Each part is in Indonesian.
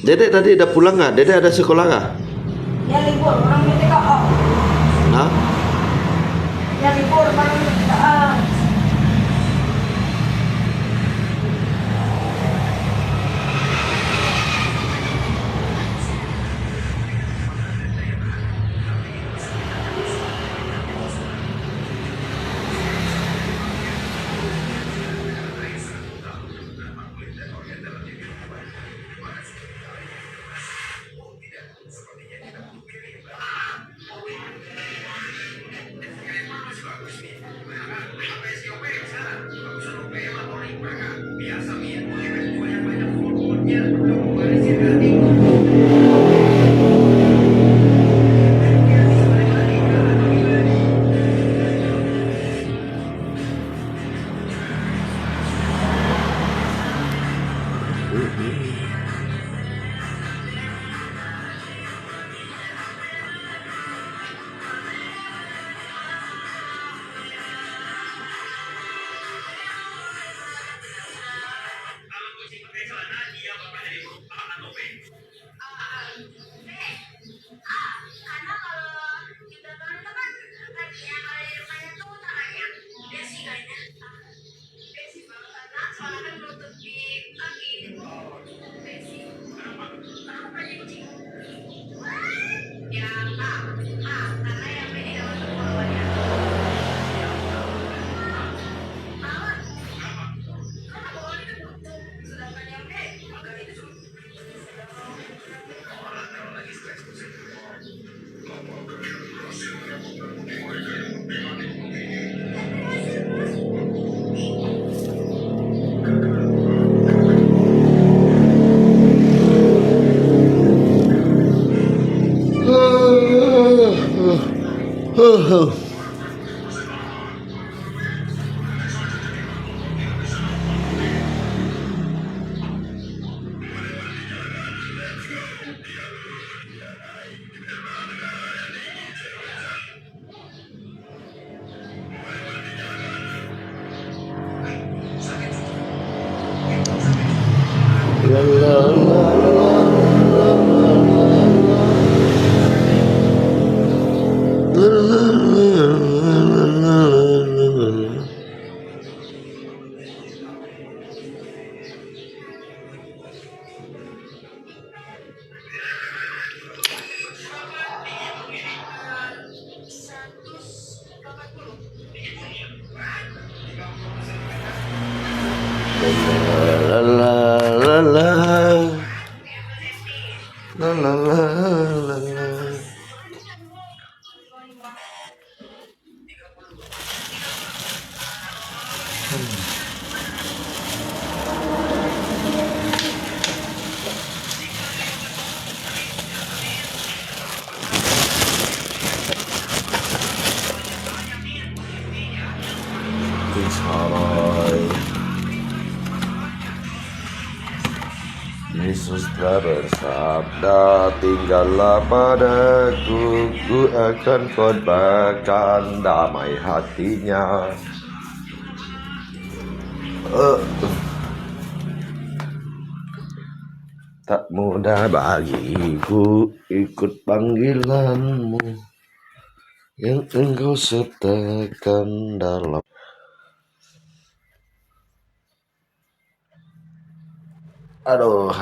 Dedek tadi udah pulang nggak? Dedek ada sekolah nggak? Ya libur, orang PTKA. Hah? Ya libur, orang PTKA. La la la la. Yesus telah bersabda, tinggallah padaku, ku akan khotbahkan damai hatinya. Tak mudah bagiku ikut panggilanmu yang engkau sertakan dalam. Aduh.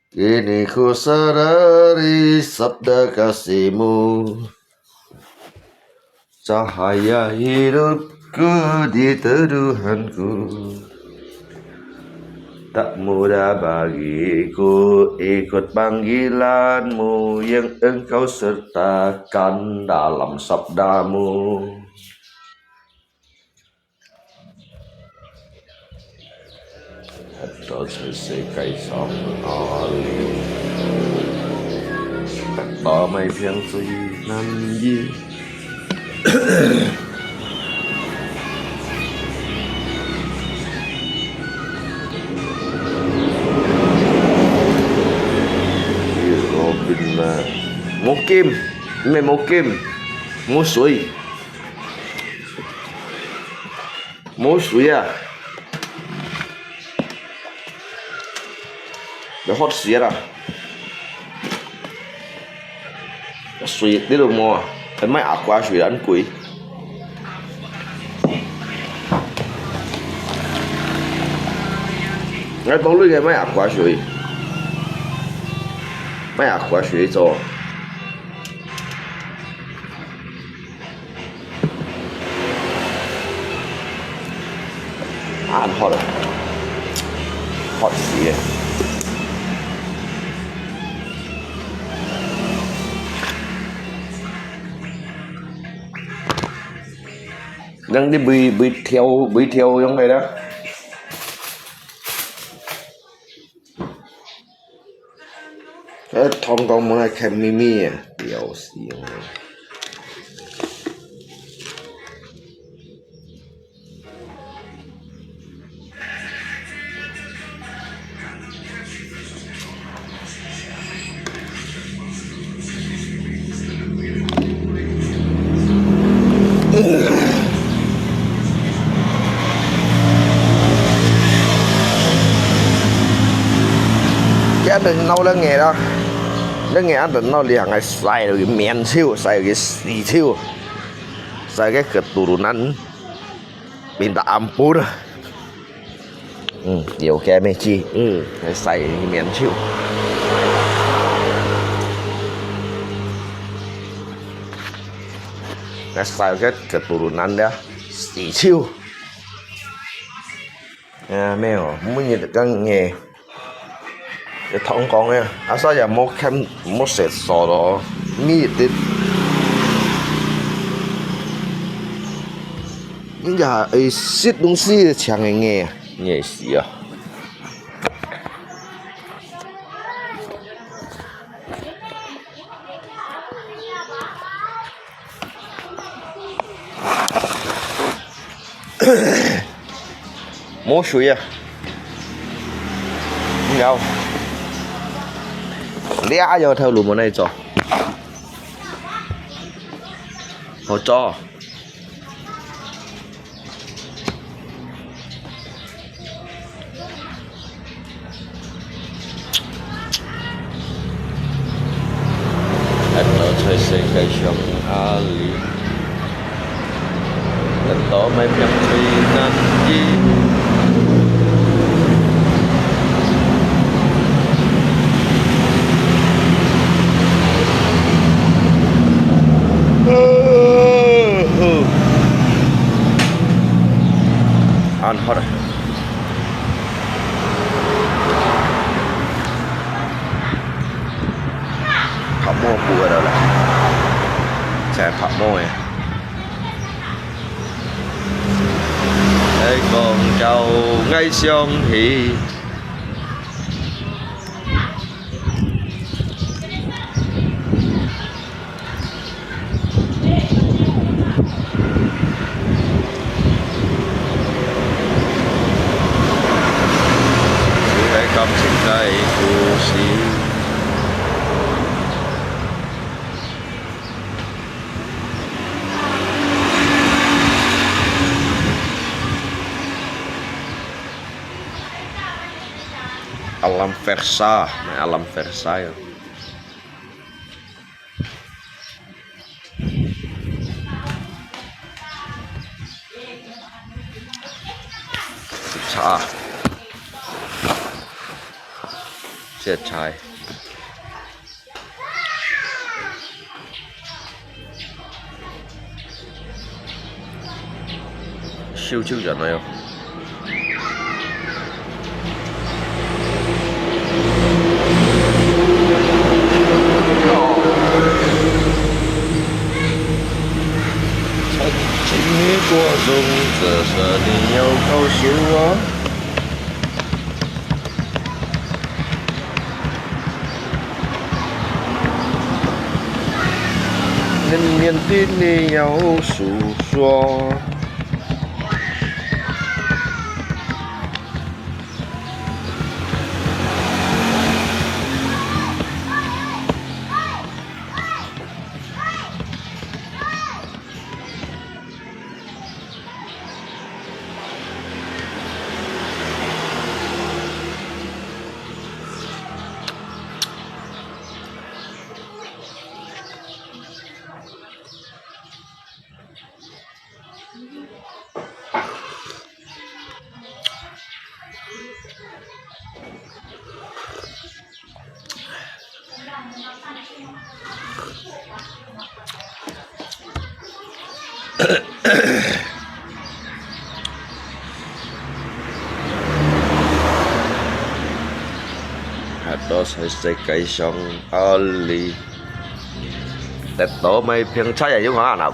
Kini ku sadari sabda kasih-Mu, cahaya hidupku di teduhanku. Tak mudah bagiku ikut panggilan-Mu yang engkau sertakan dalam sabda-Mu. Atau sesuai song oli Ở mây phiên suy năm gì Robin mà Mô kim Mày mô kim Mô suy Mô suy à Để hot xía ra Suy tí đồ mò Cái máy ạc quá suy ăn quỷ Ngay bóng lưới cái máy ạc quá suy Máy ạc quá suy cho Ăn hot à Hot xía đang đi bị theo giống này đó. Cái thong con mới khai mimi à, điều xiên. Anh định nấu lên nghề đó lên nghề anh định nấu liền ngày xài được cái miền siêu xài cái xì siêu xài cái keturunan minta ampun nhiều kayak meci ngày xài cái miền siêu ngày xài cái keturunan đó xì siêu mèo muốn nhìn được cái nghề cái thong con ấy, sao giờ mua kem mua sệt sò đó, mi tít, nhưng giờ ấy xịt东西抢cái nghề gì à? Mua suy à? Không. Lẽ giờ theo lùm này cho họ cho atau saya kaisang ali atau may piyang nanti ăn hot à thọ mua bùa đâu là xe thọ mua này đây còn trâu ngay sông thì Alam Versa, nah, Alam Versa ya. Susah. Chết trai. Siêu chữ trận này không?情雨过中，这是你有口笑我。面对你要诉说。Hados hay cây sông Ali Tết tổ mày phiền trái vậy chứ ngã nào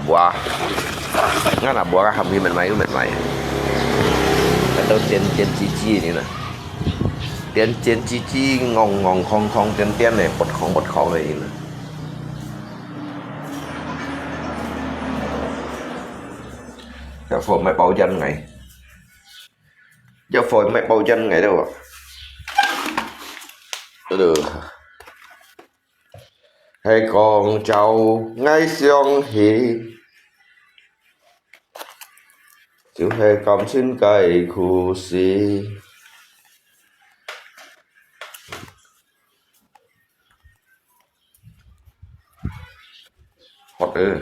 bùa cái hầm như mình mày cái đầu tiên chi này nè tiên chi ngong không tiên này bột khong này nè giờ phổi mày bao chân ngày đâu ạ được hay con cháu ngay xiong hì chú hay cầm xin cây khu xì hoặc nữa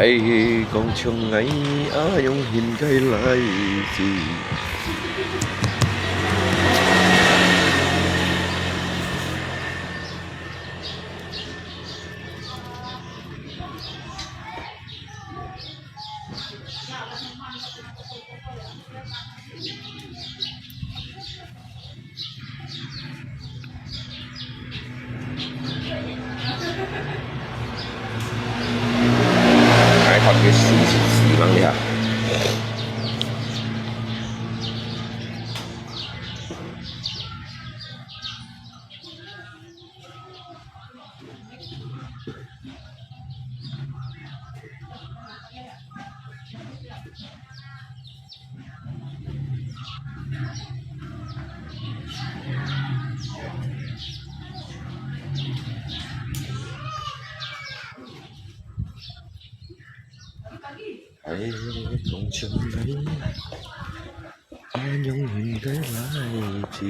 hay con chồng ấy trong hình cây lại gì còn cái xì măng đi hả hãy cùng chân đấy ai nhung hình cái lại chi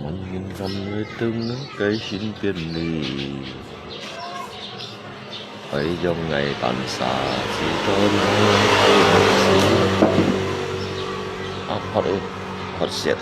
mình nhìn gần người từng cây xin tiền lì ấy trong ngày tàn xa chỉ cho nó hot shit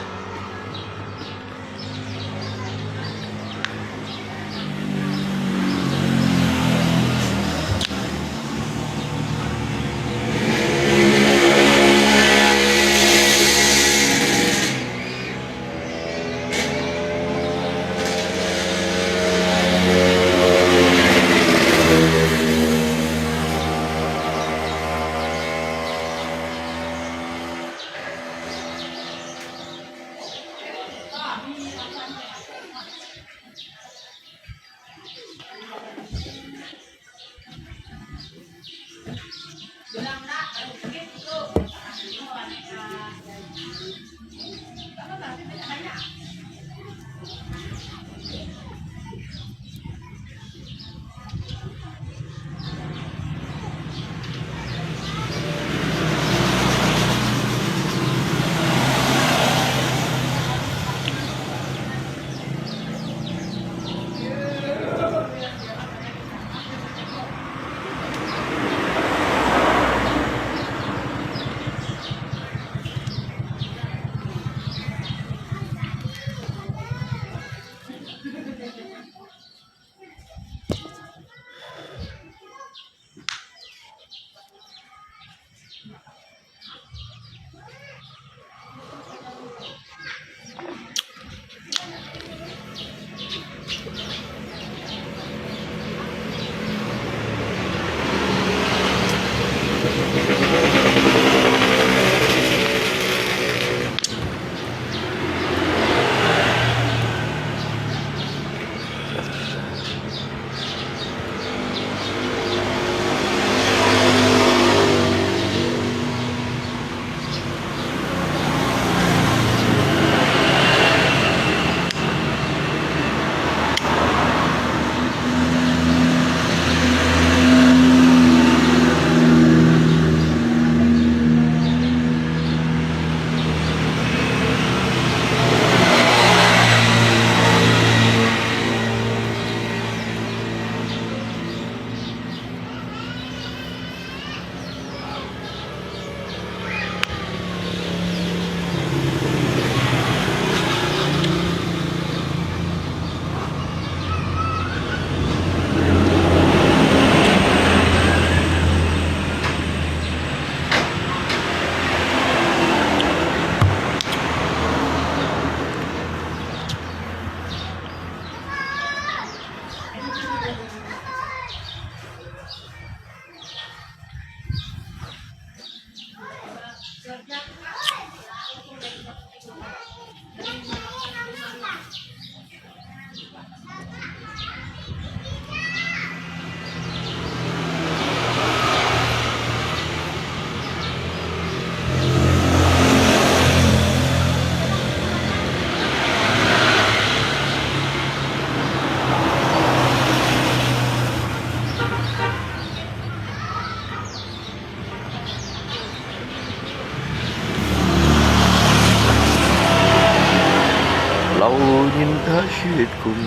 lâu nhìn ta chuyện cùng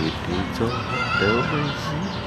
nhịp đi cho đỡ gì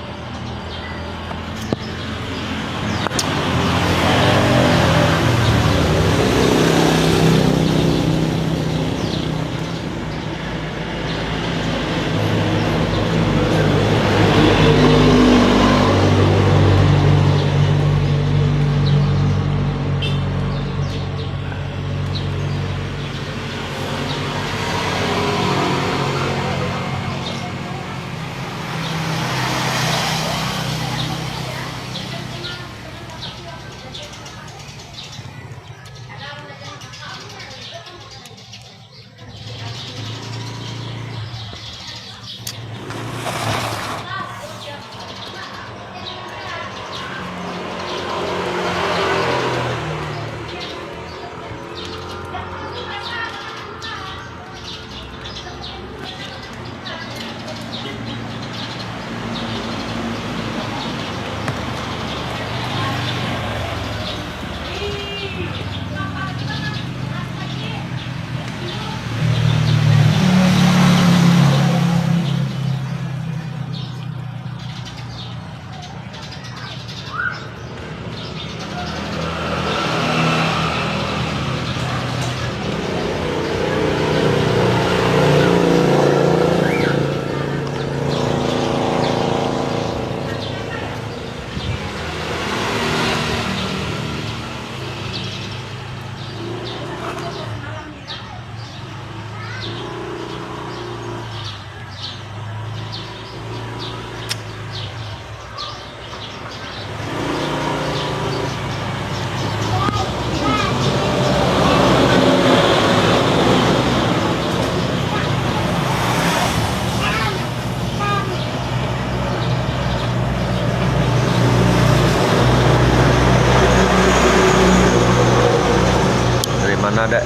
Mana dek?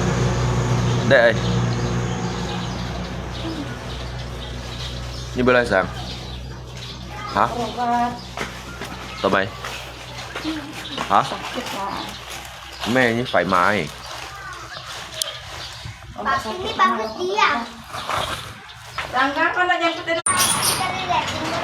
Dek ơi. Như bữa nay sáng. Hả? Obat. Tao mày. Hả? Sakit lah. Mẹ như phải mày. Obat Ini sakit bagus mah. dia. Rangga kan aja kita Kita lihat ini.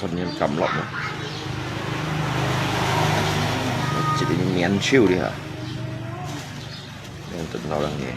Con em cầm lọng này. Chỉ để miếng chiêu đi hả? Em tự nó đang nghe.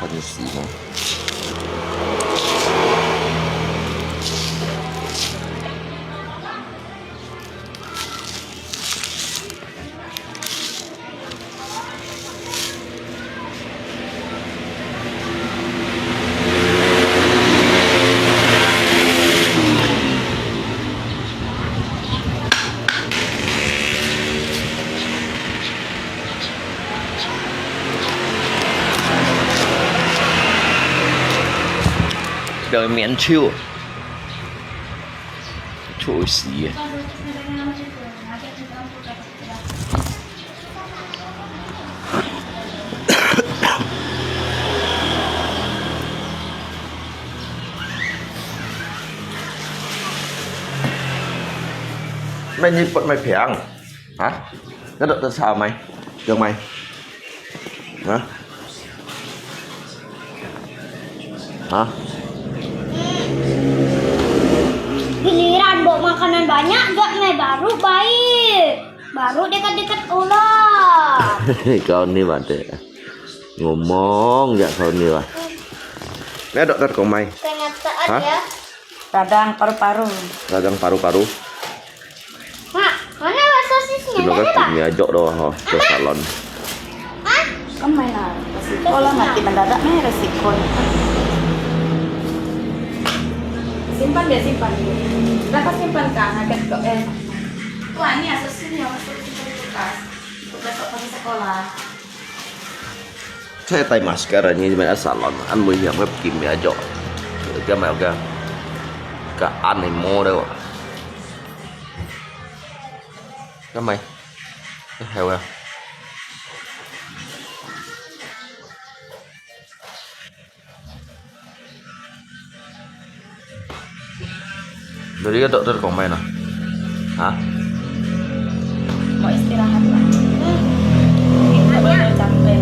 Phần xì nó. Đời miễn chiêu. Trời xì. Mày nhìn bọn mày phèng hả? Nó đợi tao sao mày? Được mày hả? Hả? makanan banyak, gak nih baru baik. Baru dekat-dekat ular. Kau ni bade. Ngomong ya kau ni wah. Ini dokter kau mai. Kenyataan Hah? ya. Radang paru-paru. Radang paru-paru. Mak, mana sosisnya? Semoga Ada, Pak? kimia jok doh ke salon. Hah? Kan main lah. Resiko lah mati mendadak nih resiko. Simpan dia simpan. Berapa simpan kan? Agak kok Wah ini asusnya masuk di kulkas. Untuk besok pagi sekolah. Saya tay masker ini cuma salon. An mui yang web kimia jok. Cái mèo kìa. Cả ăn này mô đâu ạ. Cái mày. Cái heo kìa. Jadi cái dokter của mày nào. Hả? Mau istirahat lah. Nggak boleh capek.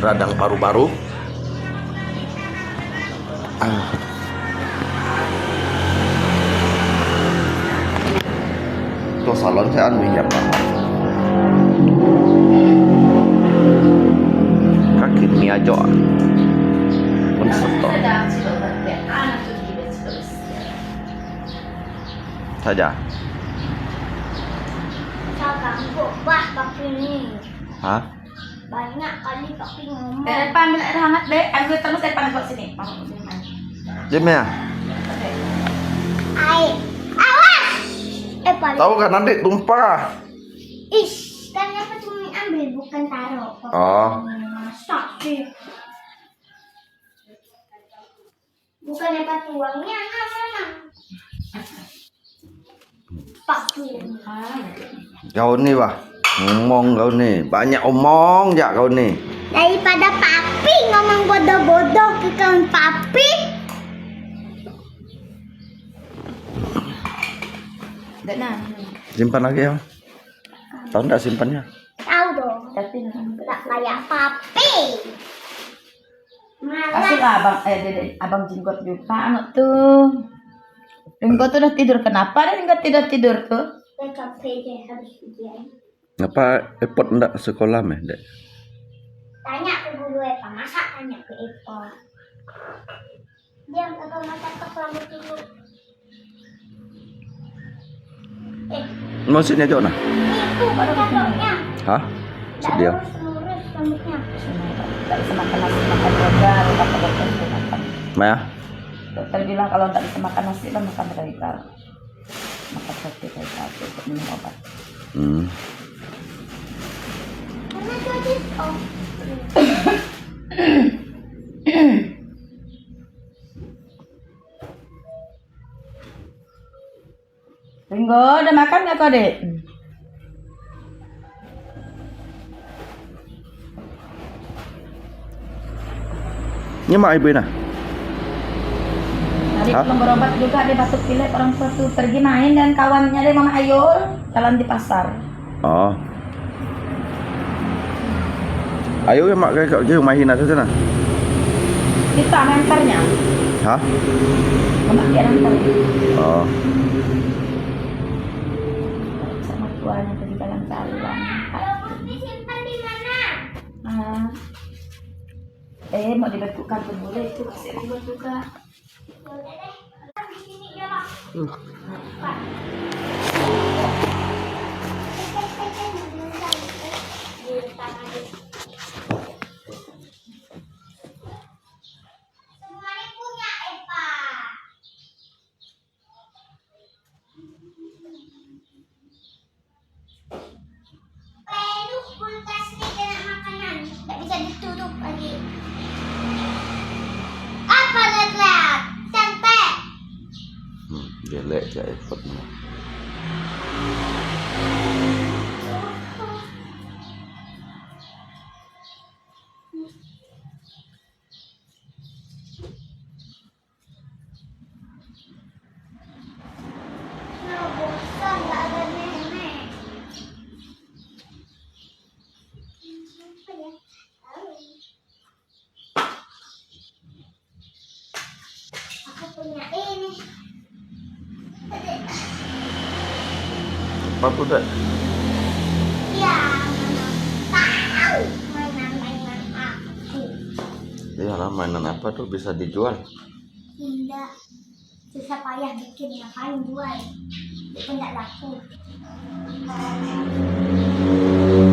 Radang paru-paru. Ke salon saya ăn nguy hiểm lắm. Các kimia jok. Pun stop saja. Saya ganggu, Pak, papi ini. Hah? Banyak kali papi ngomong. Depan ambil air hangat deh. Ambil terus depan kok sini. Mau Jim ya? Air. Awas! Paling. Tahu kan nanti tumpah. Ish, kan apa cuma ambil bukan taruh. Oh. Masa sih? Bukan dapat uangnya, mana? Papi. Kau ni wah. Ngomong kau ni. Banyak omong ya kau ni. Daripada papi ngomong bodoh-bodoh ke kawan papi. nah. Simpan lagi ya. Tahu enggak simpannya? Tahu dong. Tapi Nggak kayak papi. pasti Malah abang abang jenggot juga anak tuh. Jenggot tuh udah tidur. Kenapa dia nggak tidur tuh? mereka PJ harus ujian. Apa repot enggak sekolah meh, Dek? Tanya ke guru Epa, masa tanya ke Epa? Dia atau mata ke rambut dulu. Maksudnya jauh nah? Itu kacanya. Hah? Sedia. Lurus rambutnya. Nggak bisa makan nasi, makan rogal, kata dokter makan. Maya? Dokter bilang kalau nggak bisa makan nasi, lah makan rogal. Makan roti rogal untuk minum obat. Karena jadi oh. Ringo, udah makan nggak kau, Dek? Ini mak ibu nah? Tadi Hah? belum berobat juga, dia batuk pilek orang tua tuh pergi main dan kawannya dari Mama Ayul jalan di pasar. Oh. Ayo ya mak kayak kau main aja sana. Kita mentarnya, Hah? Mama dia nantar Oh. sama tuanya pergi jalan-jalan. Kalau disimpan di mana? Mau dibekukan pun boleh itu kasih Ringo juga. Boleh deh. Di sini ya, Pak. Pak. Di tangan dia. Semuanya punya Epa. Penuh kulkasnya kena makanan, nggak bisa ditutup lagi. Apa lihat-lihat? Cantik. Jelek je repot. Nah, bosan nggak ada nenek. Apa ya? Aku punya ini. Apa udah? Ya, mana tahu mainan-mainan aku. Ya lah, mainan apa tuh bisa dijual? Tidak. Susah payah bikin, ngapain jual? Itu tidak laku.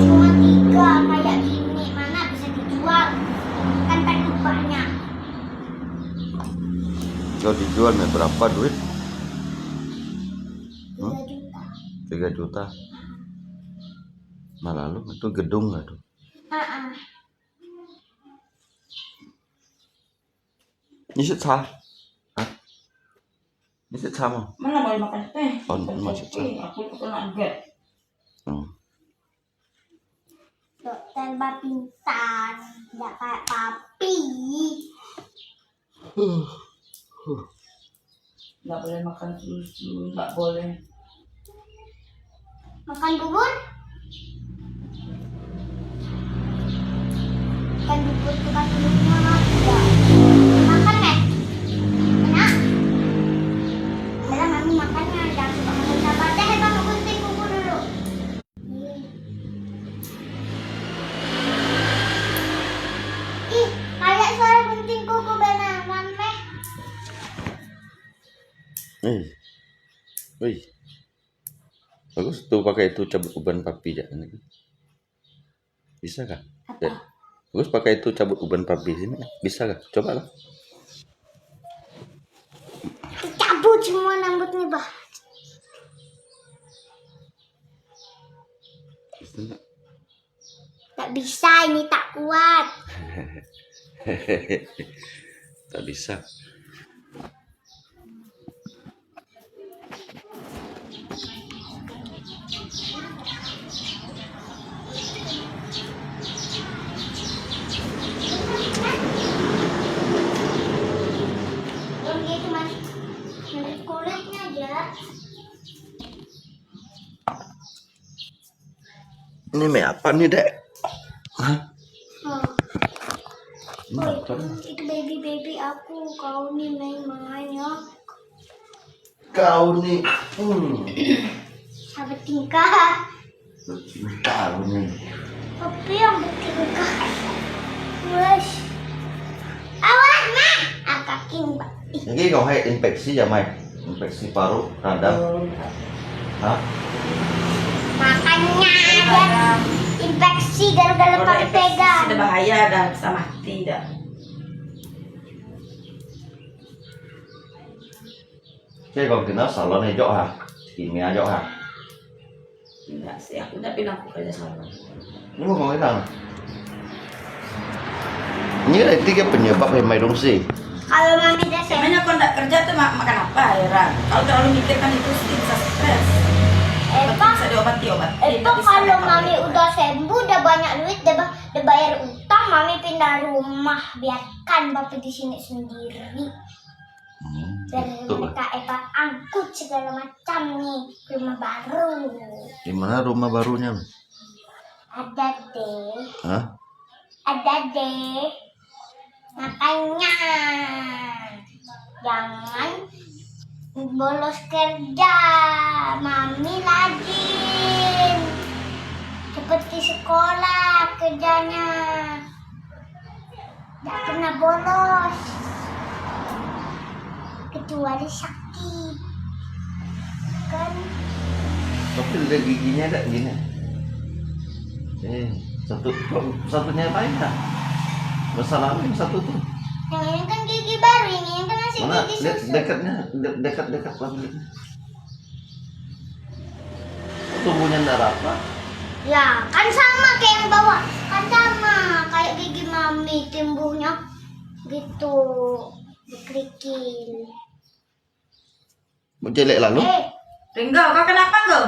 Cuma 3 kayak gini, mana bisa dijual? Kan perlu banyak. Kalau dijual nih berapa duit? 3 juta. 3 juta. Malah lu itu gedung nggak tuh? Ini sih sah. Hah? Ini sih sama. Mana boleh makan teh? Oh, masih Aku kena nugget. Dokter pintar, tidak kayak papi. Nggak boleh makan susu, nggak boleh. Makan bubur? Makan bubur tukang bubur tidak. Makan nih. Enak. Dalam mami makannya jangan suka makan sabar deh. Kamu gunting bubur dulu. Ih, kayak suara gunting kuku beneran meh. Wih. Bagus tuh pakai itu cabut uban papi ya. Bisa kah? Apa? Bagus pakai itu cabut uban papi sini. Bisa kah? Coba lah. Cabut semua rambutnya bah. Tak bisa, ini tak kuat. Tak bisa. Belum gitu mas, dari kulitnya aja. Ini mie apa nih, Dek? Hah? Oh, Ini apa? itu baby aku, kau nih main-main ya. Kau nih. Sahabat tingkah. Kau nih. Tapi yang bertingkah. Wes. Awas mah. Kaki mbak. Ini kau hay infeksi ya, Mai? Infeksi paru, radang. Hah? Makanya ada infeksi gara-gara pakai pegang. Sudah bahaya dah, bisa mati dah. Thế còn thì nó salon này chỗ hả? Kimia chỗ hả? Enggak sih, aku udah bilang aku kerja sama. Ini mau ngomongin apa? Ini ada 3 penyebab yang mày dong sih. Kalau mami udah Sebenarnya kalau nggak kerja tuh makan apa ya, Ran? Kalau terlalu mikir kan itu bisa stres. Bisa diobati. Kalau mami udah sembuh, udah banyak duit, udah bayar utang, mami pindah rumah, biarkan bapak di sini sendiri. Dan Betul. mereka angkut segala macam nih, rumah baru. Gimana rumah barunya? Ada deh, Hah? ada deh. Makanya jangan bolos kerja, mami rajin seperti sekolah kerjanya, tidak pernah bolos kecuali sakit kan. Tapi ada giginya ada gini. Satunya lain dah. Masalahnya yang satu tuh. Yang ini kan gigi baru, ini yang kan masih Mana gigi susu. dekat banget. Tumbuhnya darah apa? Ya, kan sama kayak yang bawah. Kan sama kayak gigi mami tumbuhnya gitu. Dikerikil. Mau jelek lalu? Ringo, kau kenapa kau?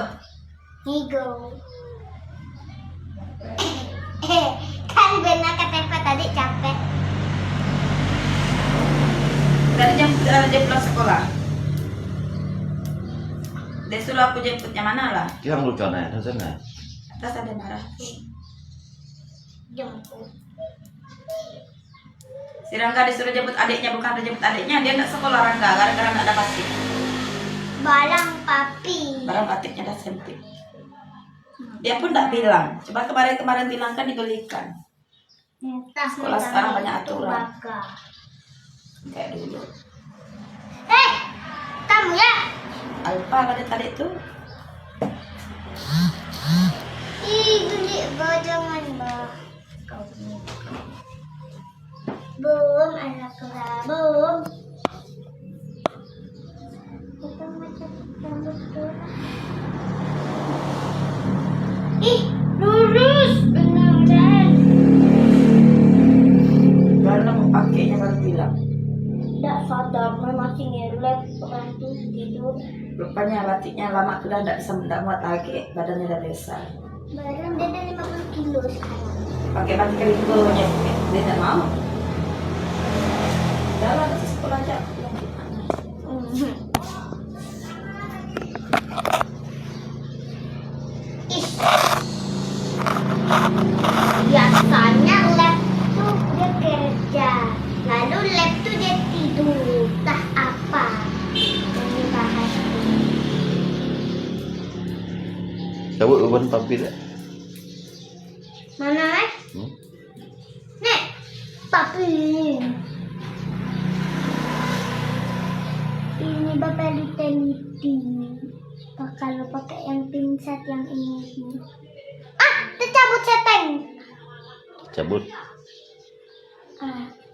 Nigo. Kan benar kata tadi capek. Dia pulang sekolah. Dia suruh aku jemputnya mana lah? Yang lucu nih, ada sana. Atas ada marah. Jemput. Si Rangga disuruh jemput adiknya, bukan jemput adiknya. Dia nggak sekolah Rangga, gara-gara nggak ada patik. Barang papi. Barang patiknya dah sempit. Dia pun tak bilang. Coba kemarin bilang kan dibelikan. Tas Sekolah sekarang banyak aturan. Baga. Kayak dulu. Kamu ya? Alpa tadi tuh. Ih, gede banget, jangan bah. Kau belum anak belum. Kita macam rambut bola. Ih, lurus beneran. Baru mau pakainya baru bilang. Tidak sadar, masih ngelek orang tuh tidur. Rupanya batiknya lama sudah tidak muat lagi, badannya udah besar. Barang dia ada 50 kilo sekarang. Pakai batik keribonya, dia tidak mau. Udah lah, ke sekolah aja. Ih. Biasanya lab tuh dia kerja, lalu lab tuh dia tidur. Entah apa yang dibahas ini. Cabut beban papi dah. Mana Nek, papi. Ini bapak diteliti. Kalau pakai yang pinsat yang ini. Tercabut seteng. Cabut.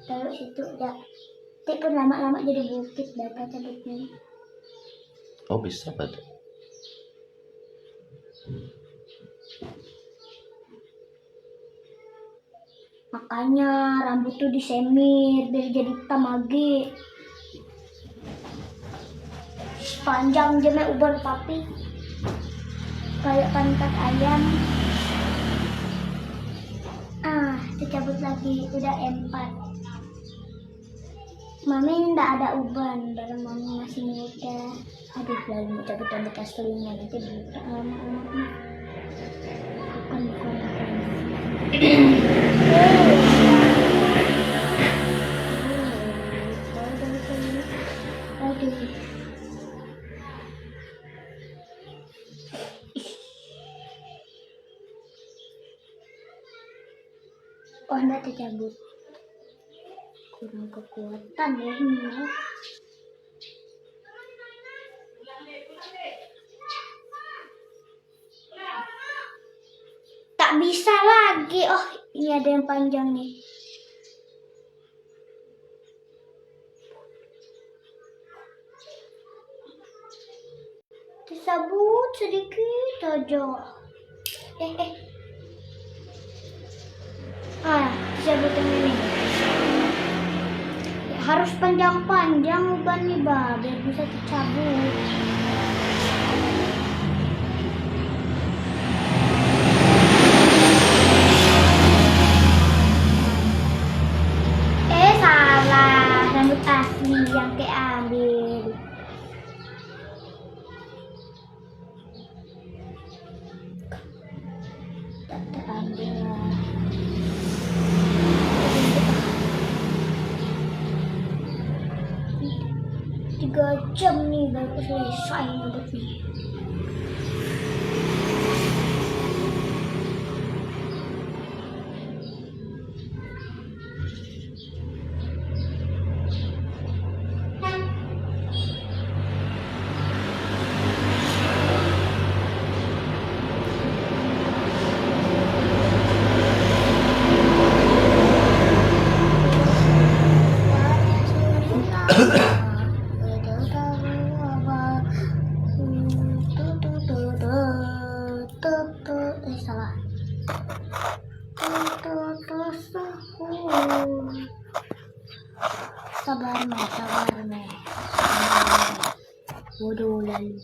Taruh situ udah. Tapi pun lama-lama jadi bukit bapak cabutnya. Oh bisa pada. Makanya rambut tuh disemir biar jadi hitam lagi. Panjang jamnya uban papi. Kayak pantat ayam. Dicabut lagi udah 4. Mami ndak ada uban, baru mami masih muda. Aduh, lalu mau cabut rambut aslinya nanti buta lama-lama. Bukan. Aduh. Oh, enggak tercabut. Kurang kekuatan ya ini. Tak bisa lagi. Oh, ini ada yang panjang nih. Disabut sedikit aja. Disabut yang ini. Ya, harus panjang-panjang uban nih, Bah, biar bisa dicabut. Salah, rambut asli yang keambil. Tak terambil. 3 jam nih baru selesai rambutnya. Salah. Sabar meh. Bodoh lalu.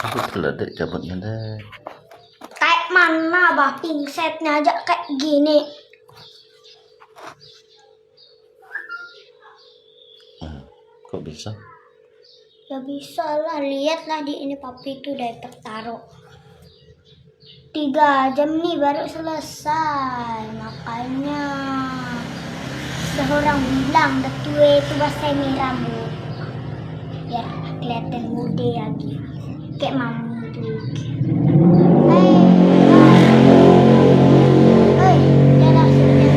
Aku telah dek cabutnya deh. Kayak mana bah pinsetnya aja kayak gini. Kok bisa? Ya bisa lah, lihatlah di ini papi itu udah tertaruh 3 jam nih baru selesai. Makanya udah orang bilang the tua itu bahasa rambut biar kelihatan muda lagi. kayak mami itu. Dadah sudah.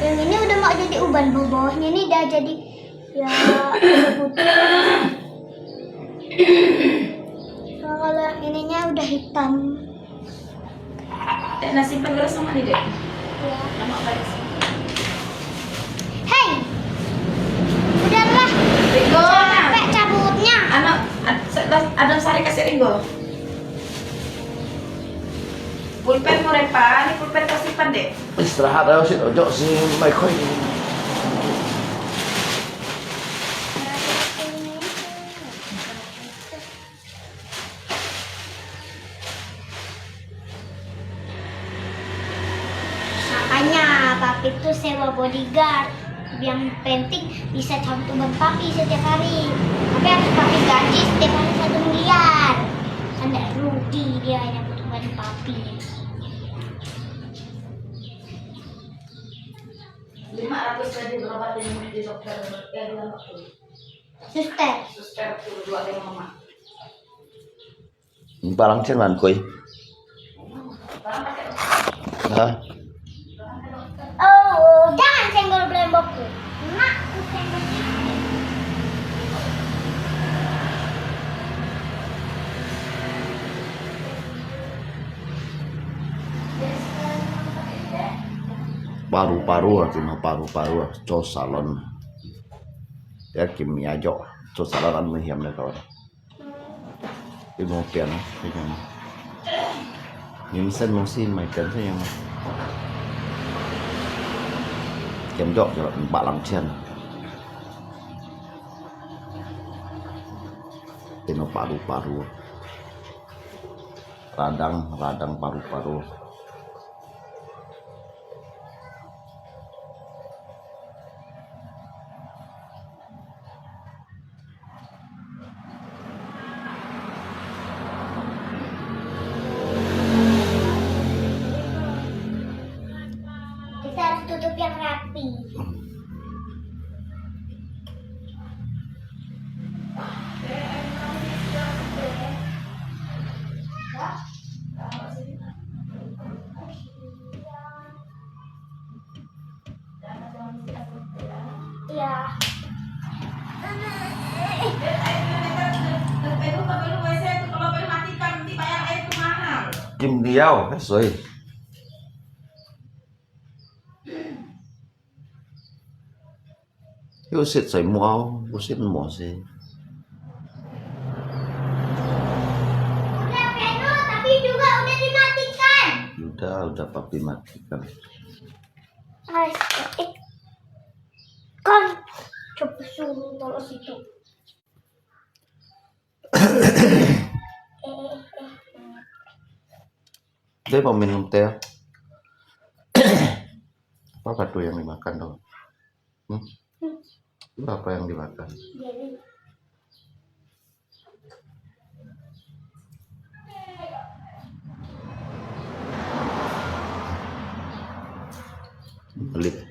Yang ini udah mau jadi uban, bawahnya ini udah jadi ya putih. Kalau yang ininya udah hitam. Nasi pengeras sama nih dek. Ya. Nama baik. Hei, udahlah. Ringo. Capek cabutnya. Anak Adam Sari kasih Ringo. Pulpen mau repa, ini pulpen kau simpan dek. Istirahat aja sih, ojo sih, mai khoi. Makanya papi tuh sewa bodyguard. Yang penting bisa cantuman papi setiap hari. Tapi harus papi gaji setiap hari 1 miliar. Kan tidak rugi dia yang butuhkan papi. 500 tadi berobat di dokter yang bilang waktu. Suster. Tuh 2 dengan mama. Barang chen man khoi. Hah? Oh, jangan senggol belembokku. Mak, aku senggol itu. Paru-paru artinya paru-paru cho salon. Ya kimia jo cho salon mehiam na kawan. Ibu pian pian. Những sân mong xin mày cần thế nhưng kiếm dọ cho bạn làm chân thì nó paru-paru radang paru-paru Kita harus tutup yang rapi. Ya. kim điêu hết rồi yêu xịt sấy mua yêu xịt mua gì Udah penuh tapi juga udah dimatikan. udah papi matikan Kan coba suruh taruh situ. dia mau minum teh apa tuh yang dimakan dong apa yang dimakan Jadi beli